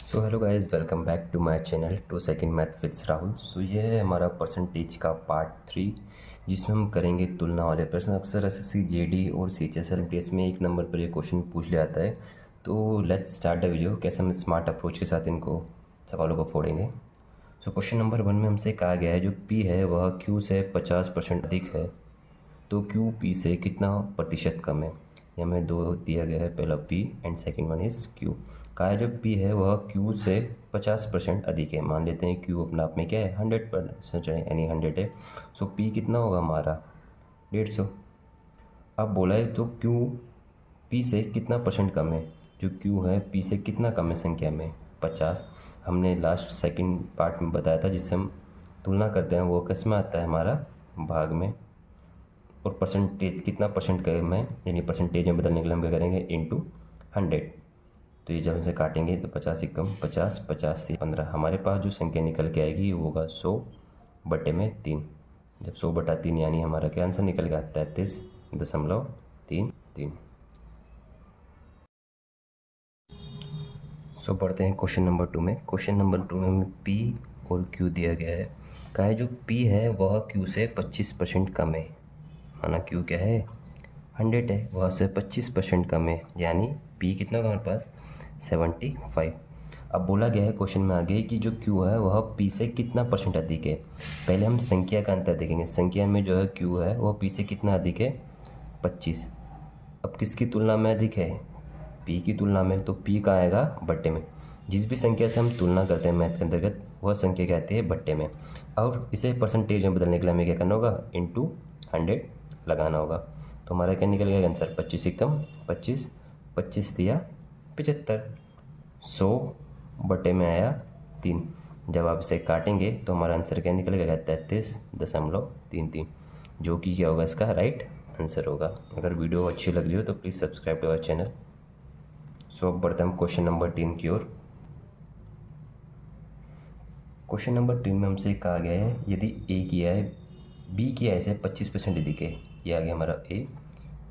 So hello guys, welcome back to my channel 2 second math with Rahul. So ये है हमारा percentage का part 3, जिसमें हम करेंगे तुलना वाले प्रश्न। अक्सर एसएससी जीडी और सीएचएसएल टीएस में एक नंबर पर ये क्वेश्चन पूछ लिया जाता है। तो लेट्स स्टार्ट द वीडियो। कैसे हम स्मार्ट अप्रोच के साथ इनको सवालों को फोड़ेंगे। सो क्वेश्चन नंबर 1 में हमसे कहा गया है जो पी है वह क्यू से 50% अधिक है, तो क्यू पी से कितना प्रतिशत कम है। ये हमें दो दिया गया है, पहला P and second one is Q. कहा है जो पी है वह क्यू से 50% अधिक है। मान लेते हैं क्यू अपना आप में क्या है 100% है, यानी 100 है। सो पी कितना होगा हमारा 150। अब बोला है तो क्यू पी से कितना परसेंट कम है। जो क्यू है पी से कितना कम है संख्या में 50। हमने लास्ट सेकंड पार्ट में बताया था, जिससे हम तुलना करते हैं वो किस में आता है हमारा भाग में। और परसेंटेज कितना परसेंट कम है, यानी परसेंटेज में बदलने के लिए हम क्या करेंगे इंटू 100। तो ये जब हमसे काटेंगे तो 50 से कम 50, 50 से 15, हमारे पास जो संख्या निकल के आएगी वो होगा 100/3। जब 100/3 यानी हमारा क्या आंसर निकल गया 33.33। सो बढ़ते हैं क्वेश्चन नंबर 2 में। क्वेश्चन नंबर 2 में हमें पी और क्यू दिया गया है। कहा है जो पी है वह क्यू से 25% कम है। माना क्यू क्या है 100 है, वह से 25% कम है, यानी पी कितना होगा हमारे पास 75। अब बोला गया है क्वेश्चन में आगे कि जो क्यू है वह पी से कितना परसेंट अधिक है। पहले हम संख्या का अंतर देखेंगे। संख्या में जो है क्यू है वह पी से कितना अधिक है 25। अब किसकी तुलना में अधिक है पी की तुलना में, तो पी का आएगा बट्टे में। जिस भी संख्या से हम तुलना करते हैं मैथ के अंतर्गत वह संख्या क्या आती है बट्टे में। और इसे परसेंटेज में बदलने के लिए हमें क्या करना होगा इंटू 100 लगाना होगा। तो हमारा क्या निकल गया आंसर 25 से कम 25, 25 दिया 75। 100 बटे में आया 3। जब आप इसे काटेंगे तो हमारा आंसर क्या निकलेगा 33.33, जो कि क्या होगा इसका राइट आंसर होगा। अगर वीडियो अच्छी लग रही हो तो please subscribe to our channel. So अब बढ़ते हम क्वेश्चन नंबर 3 की ओर। क्वेश्चन नंबर 3 में हमसे कहा गया है यदि ए किया है बी की आय से 25% अधिक है। ये आ गया हमारा ए,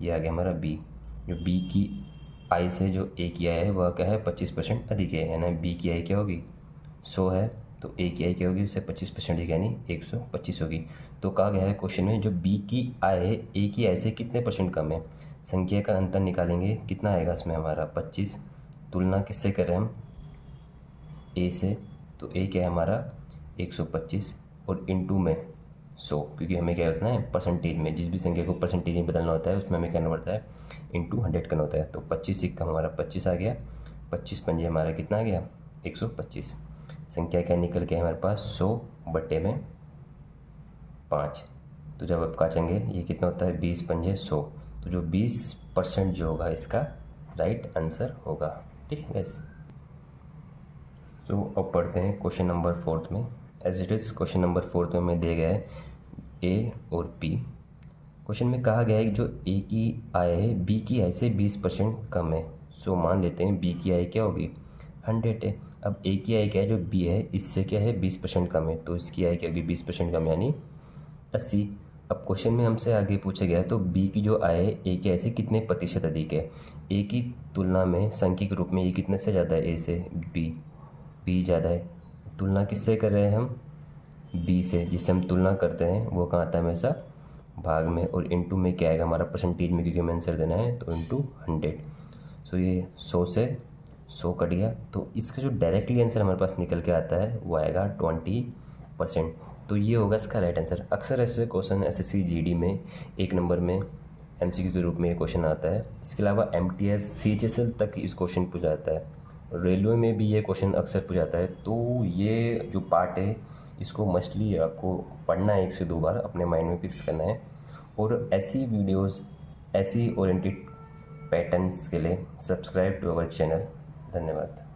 ये आ गया हमारा बी। जो बी की आय से जो ए की आय है वह क्या है 25% अधिक है ना। बी की आय क्या होगी 100 है, तो ए की आय क्या होगी उससे 25% अधिक यानी 125 होगी। तो कहा गया है क्वेश्चन में जो बी की आय है ए की आय से कितने परसेंट कम है। संख्या का अंतर निकालेंगे, कितना आएगा इसमें हमारा 25। तुलना किससे कर रहे हैं हम ए से, तो ए क्या है हमारा 125 और इंटू में 100, क्योंकि हमें क्या करना है परसेंटेज में जिस भी संख्या को परसेंटेज में बदलना होता है उसमें हमें करना पड़ता है इंटू 100 करना होता है। तो 25 सिक्का हमारा 25 आ गया, 25 पंजे हमारा कितना आ गया 125। संख्या क्या निकल के हमारे पास 100/5। तो जब आप काटेंगे ये कितना होता है 20 पंजे 100, तो जो 20% जो होगा इसका राइट आंसर होगा। ठीक है गैस। तो अब पढ़ते हैं क्वेश्चन नंबर 4 में। As it is question number 4 में हमें दिया गया है ए और पी। क्वेश्चन में कहा गया है कि जो ए की आय है बी की आय से 20% कम है। सो मान लेते हैं बी की आय क्या होगी 100 है। अब ए की आय क्या है जो बी है इससे क्या है 20% कम है, तो इसकी आय क्या होगी 20% कम यानी 80। अब क्वेश्चन में हमसे आगे पूछा गया है तो बी की जो आय है ए की आय से कितने प्रतिशत अधिक है। ए की तुलना में संख्या के रूप में ए कितने से ज़्यादा है ए से बी ज़्यादा है। तुलना किससे कर रहे हैं हम बी से, जिससे हम तुलना करते हैं वो कहाँ आता है हमेशा भाग में। और इंटू में क्या आएगा हमारा परसेंटेज में, क्योंकि हमें आंसर देना है तो इंटू 100। सो ये 100 से 100 कट गया, तो इसका जो डायरेक्टली आंसर हमारे पास निकल के आता है वो आएगा 20%। तो ये होगा इसका राइट आंसर। अक्सर ऐसे क्वेश्चन एसएससी जीडी में एक नंबर में एमसीक्यू के रूप में ये क्वेश्चन आता है। इसके अलावा एमटीएस सीएचएसएल तक इस क्वेश्चन पूछा जाता है। रेलवे में भी ये क्वेश्चन अक्सर पूछा जाता है। तो ये जो पार्ट है इसको मस्टली आपको पढ़ना है 1 से 2 बार, अपने माइंड में फिक्स करना है। और ऐसी वीडियोस ऐसी ओरिएंटेड पैटर्न्स के लिए सब्सक्राइब टू अवर चैनल। धन्यवाद।